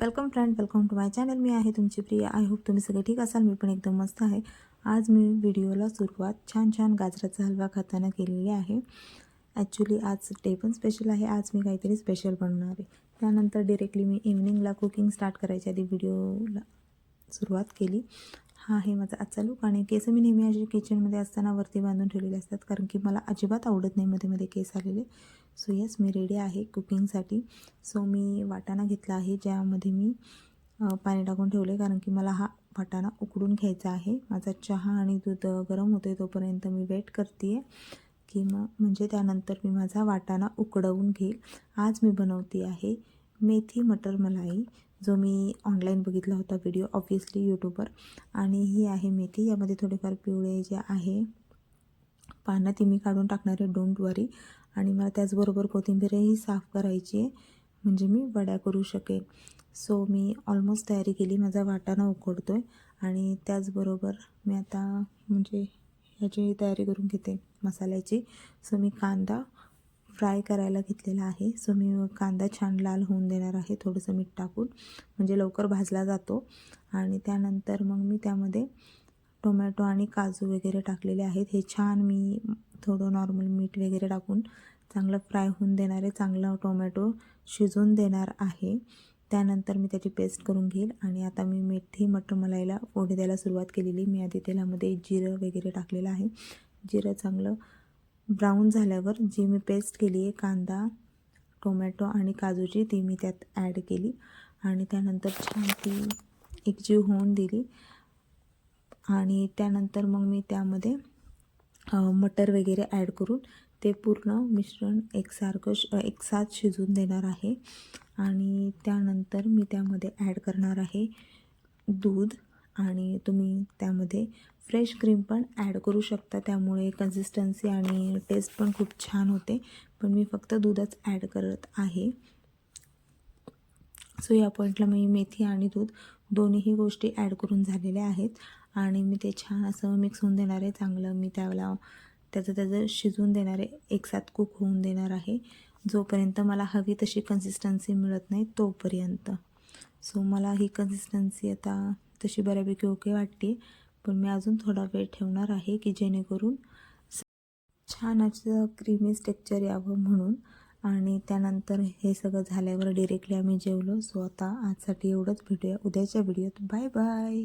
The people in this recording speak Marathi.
Welcome friend, welcome to my channel. मी आहे तुमची प्रिया। आय होप तुम्ही सगळे ठीक असाल। मी पण एकदम मस्त आहे। आज मी व्हिडिओला सुरुवात छान गाजराचा हलवा खाताना केलेली आहे। ॲक्च्युली आज डे पण स्पेशल आहे। आज मी काहीतरी स्पेशल बनवणार आहे। त्यानंतर डायरेक्टली मी इव्हनिंगला कुकिंग स्टार्ट करायच्या आधी व्हिडिओला सुरुवात केली। हा आहे माझा आजचा लूक। आणि केस मी नेहमी अशी किचनमध्ये असताना वरती बांधून ठेवलेले असतात, कारण की मला अजिबात आवडत नाही मध्ये मध्ये केस आलेले। सो येस, मी रेडी आहे कुकिंगसाठी। सो मी वाटाणा घेतला आहे, ज्यामध्ये मी पाणी टाकून ठेवले, कारण की मला हा वाटाणा उकडून घ्यायचा आहे। माझा चहा आणि दूध गरम होते तोपर्यंत मी वेट करते आहे की म्हणजे त्यानंतर मी माझा वाटाणा उकडवून घेईल। आज मी बनवते आहे मेथी मटर मलाई, जो मी ऑनलाईन बघितला होता व्हिडिओ, ऑब्व्हियसली यूट्यूबवर। आणि ही आहे मेथी। यामध्ये थोडेफार पिवळे जे आहे पानं ती मी काढून टाकणार आहे, डोंट वरी। आणि मला त्याचबरोबर कोथिंबीरही साफ करायची आहे, म्हणजे मी वड्या करू शकेन। सो मी ऑलमोस्ट तयारी केली। माझा वाटाणा उकडतो आहे आणि त्याचबरोबर मी आता म्हणजे ह्याची तयारी करून घेते मसाल्याची। सो मी कांदा फ्राय करायला घेतलेला आहे। सो मी कांदा छान लाल होऊन देणार आहे, थोडंसं मीठ टाकून, म्हणजे लवकर भाजला जातो। आणि त्यानंतर मग मी त्यामध्ये टोमॅटो आणि काजू वगैरे टाकलेले आहेत। हे छान मी थोडं नॉर्मल मीठ वगैरे टाकून चांगलं फ्राय होऊन देणार आहे, चांगलं टोमॅटो शिजवून देणार आहे। त्यानंतर मी त्याची पेस्ट करून घेईल। आणि आता मी मेथी मटर मलाईला फोडणी द्यायला सुरुवात केलेली। मी आधी तेलामध्ये जिरं वगैरे टाकलेलं आहे। जिरं चांगलं ब्राऊन झाल्यावर जी मी पेस्ट केली आहे कांदा, टोमॅटो आणि काजूची, ती मी त्यात ॲड केली आणि त्यानंतर छान ती एकजीव होऊन दिली। आणि त्यानंतर मग मी त्यामध्ये मटर वगैरे ॲड करून ते पूर्ण मिश्रण एकसाथ शिजवून देणार आहे। आणि त्यानंतर मी त्यामध्ये ॲड करणार आहे दूध, आणि तुम्ही त्यामध्ये फ्रेश क्रीम पण ॲड करू शकता, त्यामुळे कन्सिस्टन्सी आणि टेस्ट पण खूप छान होते। पण मी फक्त दूधच ॲड करत आहे। सो या पॉईंटला मी मेथी आणि दूध दोन्हीही गोष्टी ॲड करून झालेल्या आहेत आणि मी ते छान असं मिक्स होऊन देणार आहे। चांगलं मी त्याला त्याचं शिजवून देणार आहे, एकसाथ कुक होऊन देणार आहे, जोपर्यंत मला हवी तशी कन्सिस्टन्सी मिळत नाही तोपर्यंत। सो मला ही कन्सिस्टन्सी आता तशी बऱ्यापैकी ओके वाटते, पण मी अजून थोडा वेळ ठेवणार आहे की जेणेकरून छान असं क्रीमी टेक्स्चर यावं म्हणून। आणि त्यानंतर हे सगळं झाल्यावर डायरेक्टली आम्ही जेवलो। सो आता आजसाठी एवढंच, भेटूया उद्याच्या व्हिडिओत। Bye bye.